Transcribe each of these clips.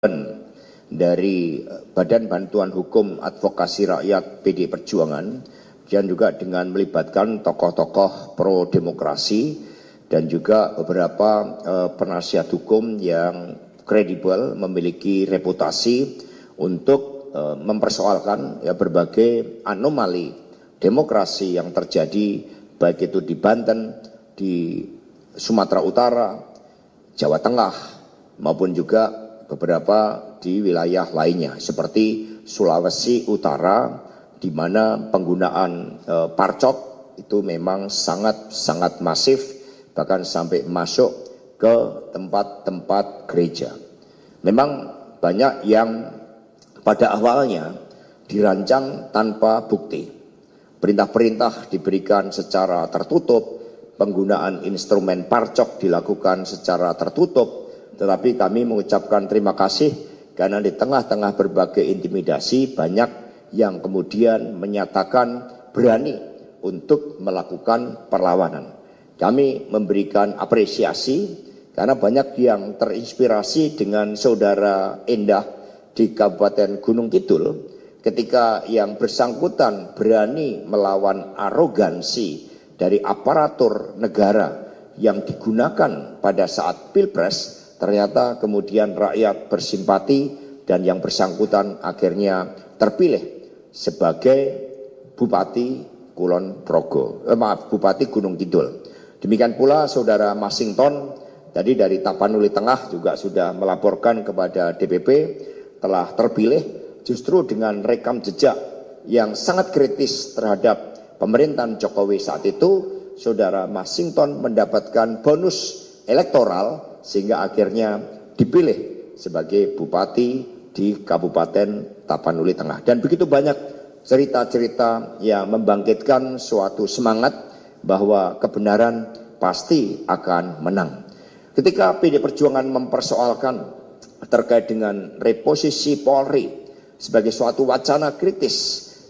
dari Badan Bantuan Hukum Advokasi Rakyat PD Perjuangan, dan juga dengan melibatkan tokoh-tokoh pro demokrasi dan juga beberapa penasihat hukum yang kredibel, memiliki reputasi untuk mempersoalkan berbagai anomali demokrasi yang terjadi, baik itu di Banten, di Sumatera Utara, Jawa Tengah, maupun juga beberapa di wilayah lainnya seperti Sulawesi Utara, di mana penggunaan parcok itu memang sangat masif, bahkan sampai masuk ke tempat-tempat gereja. Memang banyak yang pada awalnya dirancang tanpa bukti. Perintah-perintah diberikan secara tertutup, penggunaan instrumen parcok dilakukan secara tertutup. Tetapi kami mengucapkan terima kasih karena di tengah-tengah berbagai intimidasi banyak yang kemudian menyatakan berani untuk melakukan perlawanan. Kami memberikan apresiasi karena banyak yang terinspirasi dengan saudara Endah di Kabupaten Gunung Kidul ketika yang bersangkutan berani melawan arogansi dari aparatur negara yang digunakan pada saat Pilpres. Ternyata kemudian rakyat bersimpati dan yang bersangkutan akhirnya terpilih sebagai Bupati Bupati Gunung Kidul. Demikian pula saudara Masington tadi dari Tapanuli Tengah juga sudah melaporkan kepada DPP telah terpilih justru dengan rekam jejak yang sangat kritis terhadap pemerintahan Jokowi saat itu. Saudara Masington mendapatkan bonus elektoral sehingga akhirnya dipilih sebagai bupati di Kabupaten Tapanuli Tengah. Dan begitu banyak cerita-cerita yang membangkitkan suatu semangat bahwa kebenaran pasti akan menang. Ketika PD Perjuangan mempersoalkan terkait dengan reposisi Polri sebagai suatu wacana kritis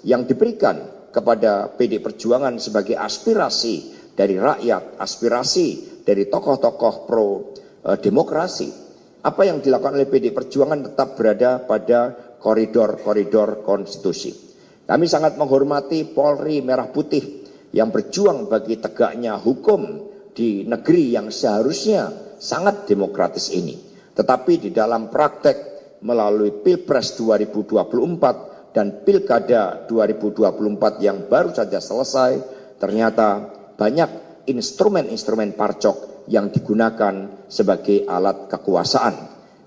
yang diberikan kepada PD Perjuangan sebagai aspirasi dari rakyat, aspirasi dari tokoh-tokoh pro demokrasi, apa yang dilakukan oleh PD Perjuangan tetap berada pada koridor-koridor konstitusi. Kami sangat menghormati Polri Merah Putih yang berjuang bagi tegaknya hukum di negeri yang seharusnya sangat demokratis ini. Tetapi di dalam praktek melalui Pilpres 2024 dan Pilkada 2024 yang baru saja selesai, ternyata banyak instrumen-instrumen parcok yang digunakan sebagai alat kekuasaan.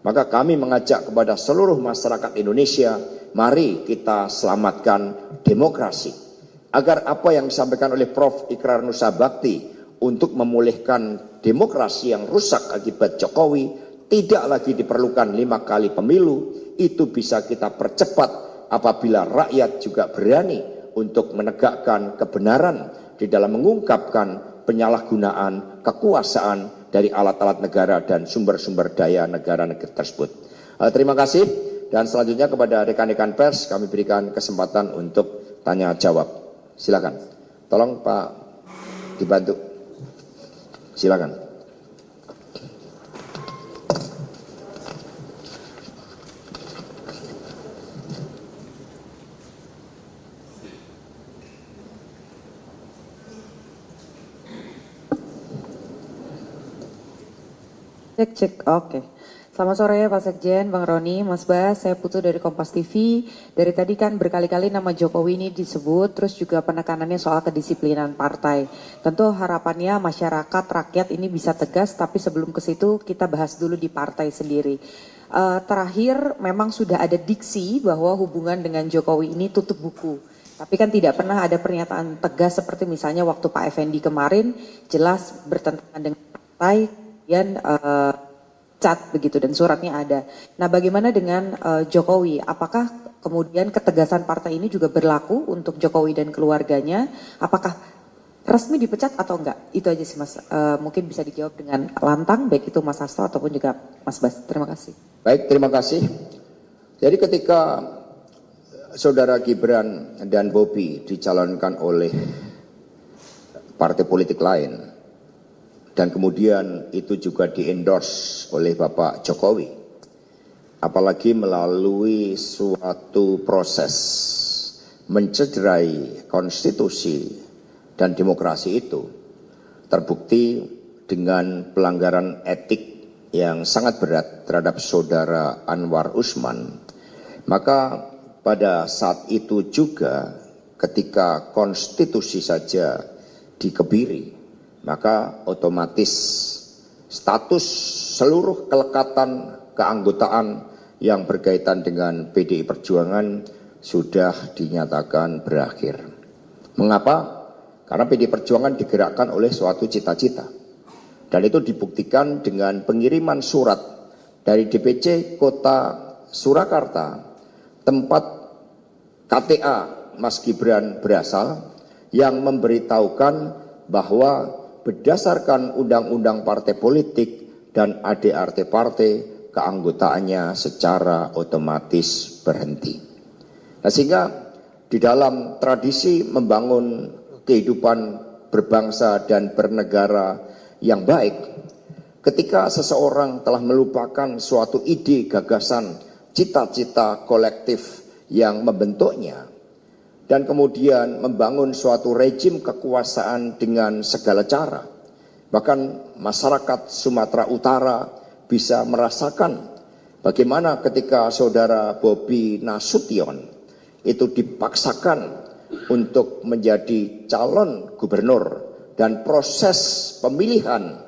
Maka kami mengajak kepada seluruh masyarakat Indonesia, mari kita selamatkan demokrasi. Agar apa yang disampaikan oleh Prof. Ikrar Nusa Bakti untuk memulihkan demokrasi yang rusak akibat Jokowi, tidak lagi diperlukan 5 kali pemilu, itu bisa kita percepat apabila rakyat juga berani untuk menegakkan kebenaran di dalam mengungkapkan penyalahgunaan kekuasaan dari alat-alat negara dan sumber-sumber daya negara-negara tersebut. Terima kasih, dan selanjutnya kepada rekan-rekan pers kami berikan kesempatan untuk tanya jawab. Silakan. Tolong Pak dibantu. Silakan. Cek, oke. Selamat sore Pak Sekjen, Bang Roni, Mas Bas, saya Putu dari Kompas TV. Dari tadi kan berkali-kali nama Jokowi ini disebut, terus juga penekanannya soal kedisiplinan partai. Tentu harapannya masyarakat, rakyat ini bisa tegas, tapi sebelum ke situ kita bahas dulu di partai sendiri. Terakhir memang sudah ada diksi bahwa hubungan dengan Jokowi ini tutup buku. Tapi kan tidak pernah ada pernyataan tegas seperti misalnya waktu Pak Effendi kemarin jelas bertentangan dengan partai, kemudian cat begitu dan suratnya ada. Nah, bagaimana dengan Jokowi? Apakah kemudian ketegasan partai ini juga berlaku untuk Jokowi dan keluarganya? Apakah resmi dipecat atau enggak? Itu aja sih Mas. Mungkin bisa dijawab dengan lantang, baik itu Mas Hasto ataupun juga Mas Bas. Terima kasih. Baik, terima kasih. Jadi ketika Saudara Gibran dan Bobi dicalonkan oleh partai politik lain, dan kemudian itu juga di-endorse oleh Bapak Jokowi, apalagi melalui suatu proses mencederai konstitusi dan demokrasi itu terbukti dengan pelanggaran etik yang sangat berat terhadap saudara Anwar Usman, maka pada saat itu juga ketika konstitusi saja dikebiri, maka otomatis status seluruh kelekatan keanggotaan yang berkaitan dengan PDI Perjuangan sudah dinyatakan berakhir. Mengapa? Karena PDI Perjuangan digerakkan oleh suatu cita-cita. Dan itu dibuktikan dengan pengiriman surat dari DPC Kota Surakarta, tempat KTA Mas Gibran berasal, yang memberitahukan bahwa berdasarkan undang-undang partai politik dan ADART partai, keanggotaannya secara otomatis berhenti. Nah, sehingga di dalam tradisi membangun kehidupan berbangsa dan bernegara yang baik, ketika seseorang telah melupakan suatu ide, gagasan, cita-cita kolektif yang membentuknya, dan kemudian membangun suatu rejim kekuasaan dengan segala cara. Bahkan masyarakat Sumatera Utara bisa merasakan bagaimana ketika saudara Bobi Nasution itu dipaksakan untuk menjadi calon gubernur, dan proses pemilihan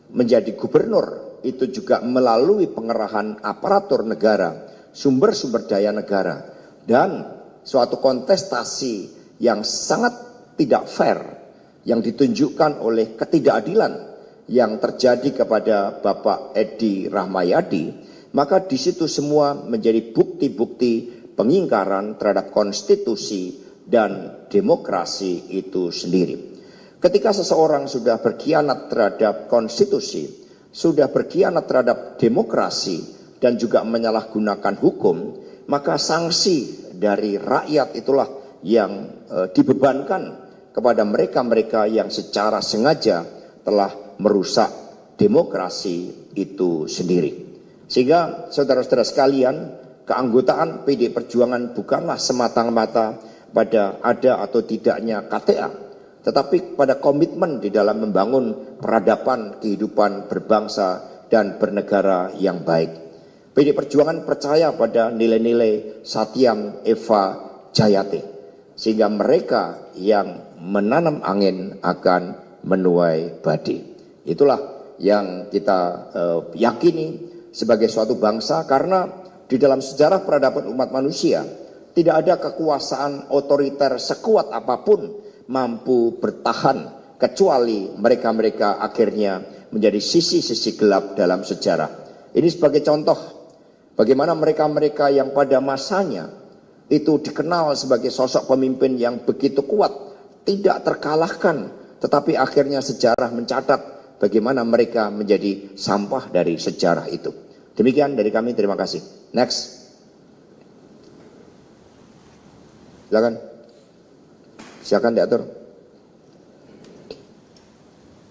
menjadi gubernur itu juga melalui pengerahan aparatur negara, sumber-sumber daya negara, dan suatu kontestasi yang sangat tidak fair yang ditunjukkan oleh ketidakadilan yang terjadi kepada Bapak Edi Rahmayadi, maka di situ semua menjadi bukti-bukti pengingkaran terhadap konstitusi dan demokrasi itu sendiri. Ketika seseorang sudah berkhianat terhadap konstitusi, sudah berkhianat terhadap demokrasi, dan juga menyalahgunakan hukum, maka sanksi dari rakyat itulah yang dibebankan kepada mereka-mereka yang secara sengaja telah merusak demokrasi itu sendiri. Sehingga saudara-saudara sekalian, keanggotaan PDI Perjuangan bukanlah semata-mata pada ada atau tidaknya KTA, tetapi pada komitmen di dalam membangun peradaban kehidupan berbangsa dan bernegara yang baik. PDI Perjuangan percaya pada nilai-nilai Satyam Eva Jayate, sehingga mereka yang menanam angin akan menuai badai. Itulah yang kita yakini sebagai suatu bangsa, karena di dalam sejarah peradaban umat manusia tidak ada kekuasaan otoriter sekuat apapun mampu bertahan kecuali mereka-mereka akhirnya menjadi sisi-sisi gelap dalam sejarah. Ini sebagai contoh bagaimana mereka-mereka yang pada masanya itu dikenal sebagai sosok pemimpin yang begitu kuat, tidak terkalahkan, tetapi akhirnya sejarah mencatat bagaimana mereka menjadi sampah dari sejarah itu. Demikian dari kami, terima kasih. Next. Silakan diatur.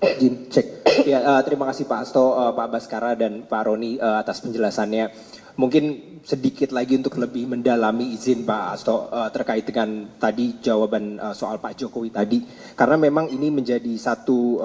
Izin cek. Ya, terima kasih Pak Hasto, Pak Baskara, dan Pak Roni atas penjelasannya. Mungkin sedikit lagi untuk lebih mendalami, izin Pak Hasto, terkait dengan tadi jawaban soal Pak Jokowi tadi. Karena memang ini menjadi satu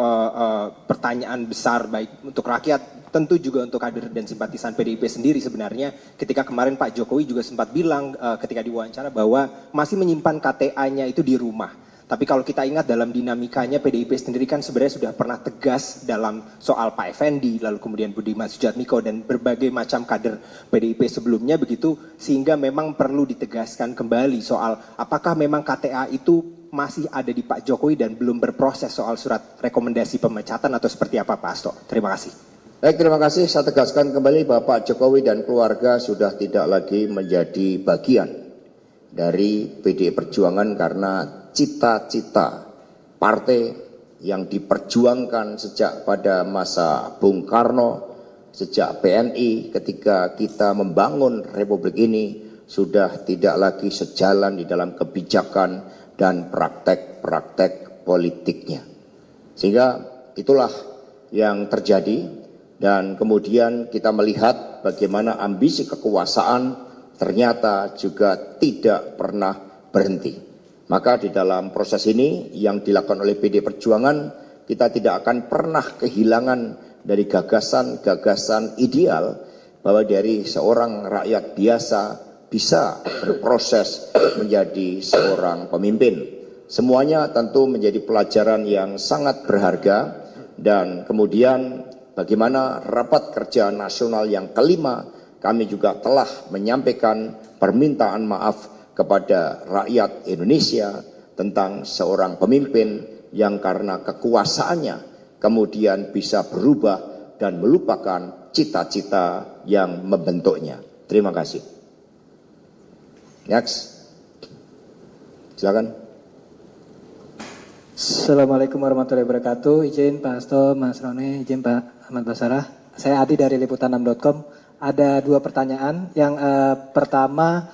pertanyaan besar baik untuk rakyat, tentu juga untuk kader dan simpatisan PDIP sendiri sebenarnya. Ketika kemarin Pak Jokowi juga sempat bilang ketika diwawancara bahwa masih menyimpan KTA-nya itu di rumah. Tapi kalau kita ingat dalam dinamikanya PDIP sendiri kan sebenarnya sudah pernah tegas dalam soal Pak Effendi, lalu kemudian Budiman Sujatmiko dan berbagai macam kader PDIP sebelumnya begitu, sehingga memang perlu ditegaskan kembali soal apakah memang KTA itu masih ada di Pak Jokowi dan belum berproses soal surat rekomendasi pemecatan atau seperti apa Pak Hasto. Terima kasih. Baik, terima kasih. Saya tegaskan kembali bahwa Pak Jokowi dan keluarga sudah tidak lagi menjadi bagian dari PDI Perjuangan, karena cita-cita partai yang diperjuangkan sejak pada masa Bung Karno, sejak PNI ketika kita membangun Republik ini sudah tidak lagi sejalan di dalam kebijakan dan praktek-praktek politiknya. Sehingga itulah yang terjadi, dan kemudian kita melihat melihat bagaimana ambisi kekuasaan ternyata juga tidak pernah berhenti. Maka di dalam proses ini yang dilakukan oleh PD Perjuangan, kita tidak akan pernah kehilangan dari gagasan-gagasan ideal bahwa dari seorang rakyat biasa bisa berproses menjadi seorang pemimpin. Semuanya tentu menjadi pelajaran yang sangat berharga, dan kemudian bagaimana rapat kerja nasional yang kelima kami juga telah menyampaikan permintaan maaf kepada rakyat Indonesia tentang seorang pemimpin yang karena kekuasaannya kemudian bisa berubah dan melupakan cita-cita yang membentuknya. Terima kasih. Next. Silakan. Assalamualaikum warahmatullahi wabarakatuh. Izin Pak Hasto, Mas Roni, izin Pak Ahmad Basarah. Saya Adi dari liputan6.com. Ada dua pertanyaan. Yang pertama,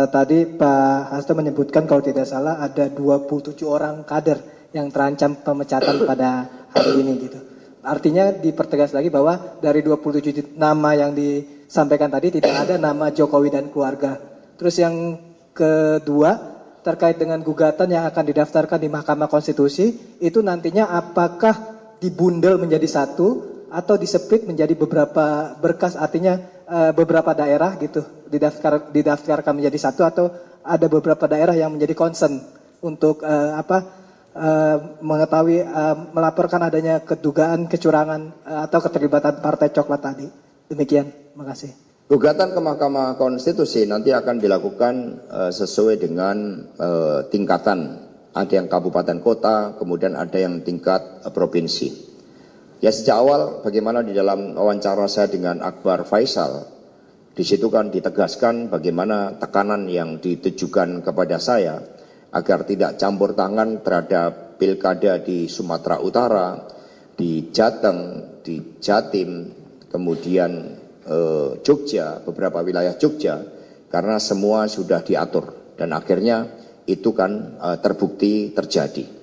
tadi Pak Hasto menyebutkan kalau tidak salah ada 27 orang kader yang terancam pemecatan pada hari ini gitu. Artinya dipertegas lagi bahwa dari 27 nama yang disampaikan tadi tidak ada nama Jokowi dan keluarga. Terus yang kedua, terkait dengan gugatan yang akan didaftarkan di Mahkamah Konstitusi, itu nantinya apakah dibundel menjadi satu atau diseplit menjadi beberapa berkas, artinya beberapa daerah gitu didaftarkan menjadi satu, atau ada beberapa daerah yang menjadi concern untuk mengetahui melaporkan adanya kedugaan kecurangan atau keterlibatan partai coklat tadi. Demikian, terima kasih. Gugatan ke Mahkamah Konstitusi nanti akan dilakukan sesuai dengan tingkatan. Ada yang kabupaten kota, kemudian ada yang tingkat provinsi. Ya, sejak awal bagaimana di dalam wawancara saya dengan Akbar Faisal, di situ kan ditegaskan bagaimana tekanan yang ditujukan kepada saya agar tidak campur tangan terhadap pilkada di Sumatera Utara, di Jateng, di Jatim, kemudian Jogja, beberapa wilayah Jogja, karena semua sudah diatur dan akhirnya itu kan terbukti terjadi.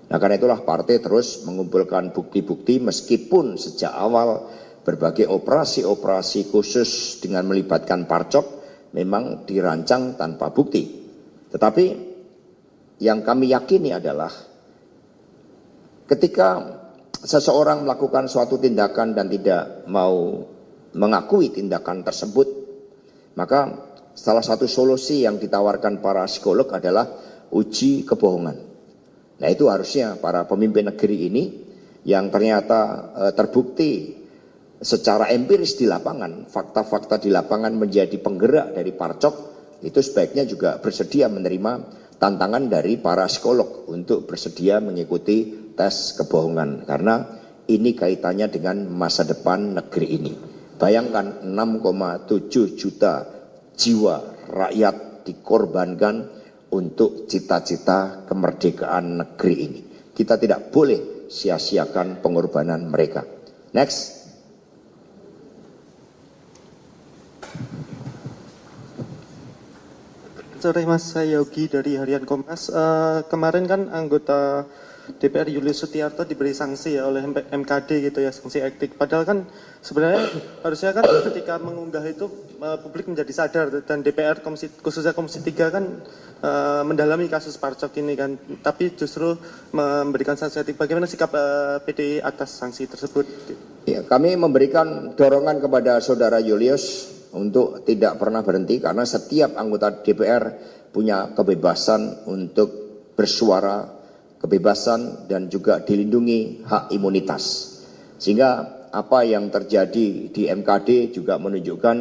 Nah, karena itulah partai terus mengumpulkan bukti-bukti meskipun sejak awal berbagai operasi-operasi khusus dengan melibatkan parcok memang dirancang tanpa bukti. Tetapi yang kami yakini adalah ketika seseorang melakukan suatu tindakan dan tidak mau mengakui tindakan tersebut, maka salah satu solusi yang ditawarkan para psikolog adalah uji kebohongan. Nah, itu harusnya para pemimpin negeri ini yang ternyata terbukti secara empiris di lapangan, fakta-fakta di lapangan menjadi penggerak dari parcok, itu sebaiknya juga bersedia menerima tantangan dari para psikolog untuk bersedia mengikuti tes kebohongan. Karena ini kaitannya dengan masa depan negeri ini. Bayangkan 6,7 juta jiwa rakyat dikorbankan untuk cita-cita kemerdekaan negeri ini. Kita tidak boleh sia-siakan pengorbanan mereka. Next. Sore Mas, saya Yogi dari Harian Kompas. Kemarin kan anggota DPR Julius Setiarto diberi sanksi ya oleh MKD gitu ya, sanksi etik. Padahal kan sebenarnya harusnya kan ketika mengunggah itu publik menjadi sadar, dan DPR khususnya Komisi 3 kan mendalami kasus parcok ini kan, tapi justru memberikan sanksi etik. Bagaimana sikap PDI atas sanksi tersebut? Ya, kami memberikan dorongan kepada saudara Julius untuk tidak pernah berhenti karena setiap anggota DPR punya kebebasan untuk bersuara, kebebasan dan juga dilindungi hak imunitas. Sehingga apa yang terjadi di MKD juga menunjukkan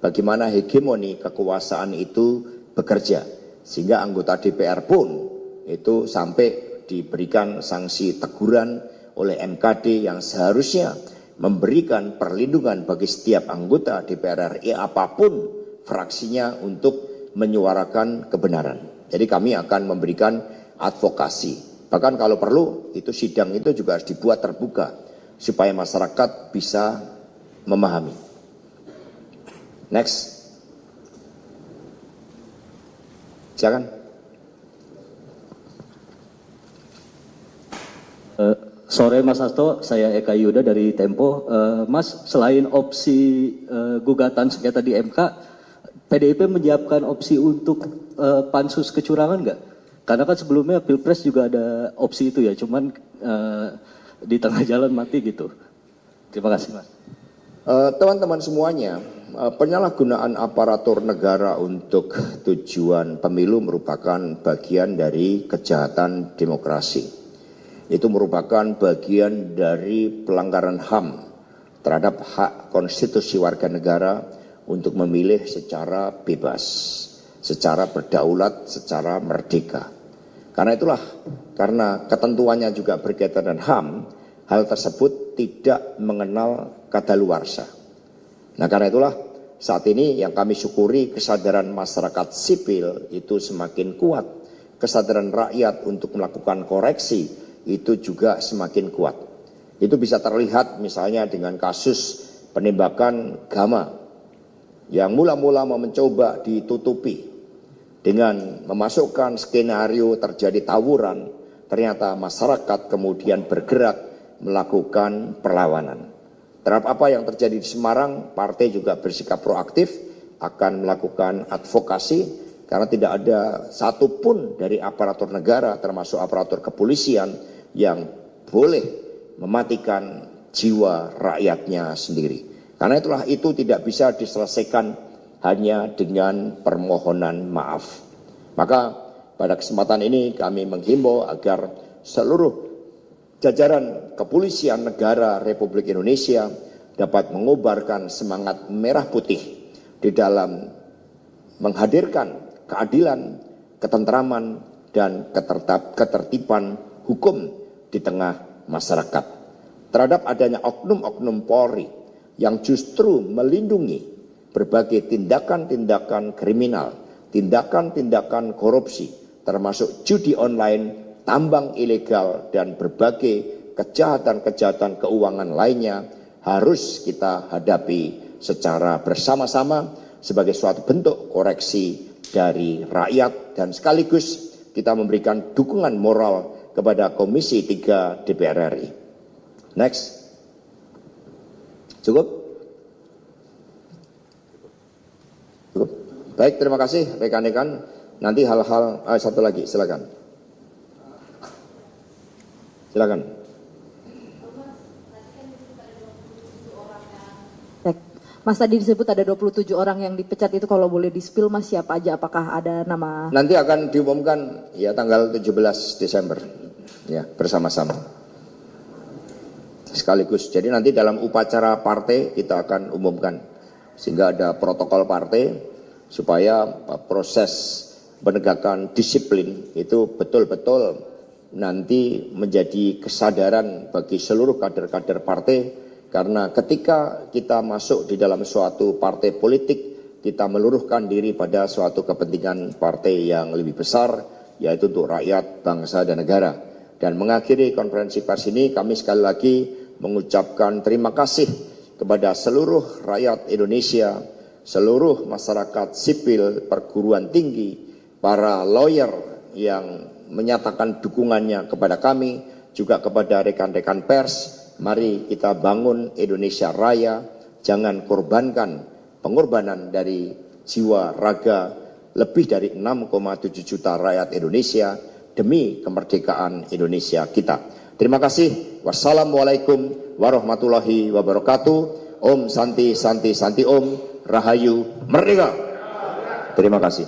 bagaimana hegemoni kekuasaan itu bekerja. Sehingga anggota DPR pun itu sampai diberikan sanksi teguran oleh MKD yang seharusnya memberikan perlindungan bagi setiap anggota DPR RI apapun fraksinya untuk menyuarakan kebenaran. Jadi kami akan memberikan advokasi. Bahkan kalau perlu itu sidang itu juga harus dibuat terbuka supaya masyarakat bisa memahami. Next. Silakan. Sore Mas Hasto, saya Eka Yuda dari Tempo. Mas, selain opsi gugatan sengketa di MK, PDIP menyiapkan opsi untuk pansus kecurangan nggak? Karena kan sebelumnya Pilpres juga ada opsi itu ya, cuman di tengah jalan mati gitu. Terima kasih Mas. Teman-teman semuanya, penyalahgunaan aparatur negara untuk tujuan pemilu merupakan bagian dari kejahatan demokrasi. Itu merupakan bagian dari pelanggaran HAM terhadap hak konstitusi warga negara untuk memilih secara bebas, secara berdaulat, secara merdeka. Karena itulah, karena ketentuannya juga berkaitan dengan HAM, hal tersebut tidak mengenal kadaluarsa. Nah karena itulah saat ini yang kami syukuri kesadaran masyarakat sipil itu semakin kuat. Kesadaran rakyat untuk melakukan koreksi itu juga semakin kuat. Itu bisa terlihat misalnya dengan kasus penembakan Gama yang mula-mula mau mencoba ditutupi dengan memasukkan skenario terjadi tawuran, ternyata masyarakat kemudian bergerak melakukan perlawanan. Terhadap apa yang terjadi di Semarang, partai juga bersikap proaktif akan melakukan advokasi karena tidak ada satupun dari aparatur negara termasuk aparatur kepolisian yang boleh mematikan jiwa rakyatnya sendiri. Karena itulah itu tidak bisa diselesaikan hanya dengan permohonan maaf. Maka pada kesempatan ini kami menghimbau agar seluruh jajaran kepolisian negara Republik Indonesia dapat mengobarkan semangat merah putih di dalam menghadirkan keadilan, ketentraman, dan ketertiban hukum di tengah masyarakat. Terhadap adanya oknum-oknum Polri yang justru melindungi berbagai tindakan-tindakan kriminal, tindakan-tindakan korupsi, termasuk judi online, tambang ilegal, dan berbagai kejahatan-kejahatan keuangan lainnya harus kita hadapi secara bersama-sama sebagai suatu bentuk koreksi dari rakyat dan sekaligus kita memberikan dukungan moral kepada Komisi 3 DPR RI. Next. Cukup? Cukup. Baik, terima kasih rekan-rekan. Nanti hal-hal satu lagi, silakan. Silakan. Mas tadi disebut ada 27 orang yang dipecat, itu kalau boleh di-spill Mas siapa aja, apakah ada nama? Nanti akan diumumkan ya tanggal 17 Desember ya bersama-sama. Sekaligus. Jadi nanti dalam upacara partai kita akan umumkan sehingga ada protokol partai supaya proses penegakan disiplin itu betul-betul nanti menjadi kesadaran bagi seluruh kader-kader partai. Karena ketika kita masuk di dalam suatu partai politik, kita meluruhkan diri pada suatu kepentingan partai yang lebih besar, yaitu untuk rakyat, bangsa, dan negara. Dan mengakhiri konferensi pers ini, kami sekali lagi mengucapkan terima kasih kepada seluruh rakyat Indonesia, seluruh masyarakat sipil, perguruan tinggi, para lawyer yang menyatakan dukungannya kepada kami, juga kepada rekan-rekan pers. Mari kita bangun Indonesia Raya, jangan korbankan pengorbanan dari jiwa raga lebih dari 6,7 juta rakyat Indonesia demi kemerdekaan Indonesia kita. Terima kasih. Wassalamualaikum warahmatullahi wabarakatuh. Om Santi Santi Santi Om. Rahayu Merdeka. Terima kasih.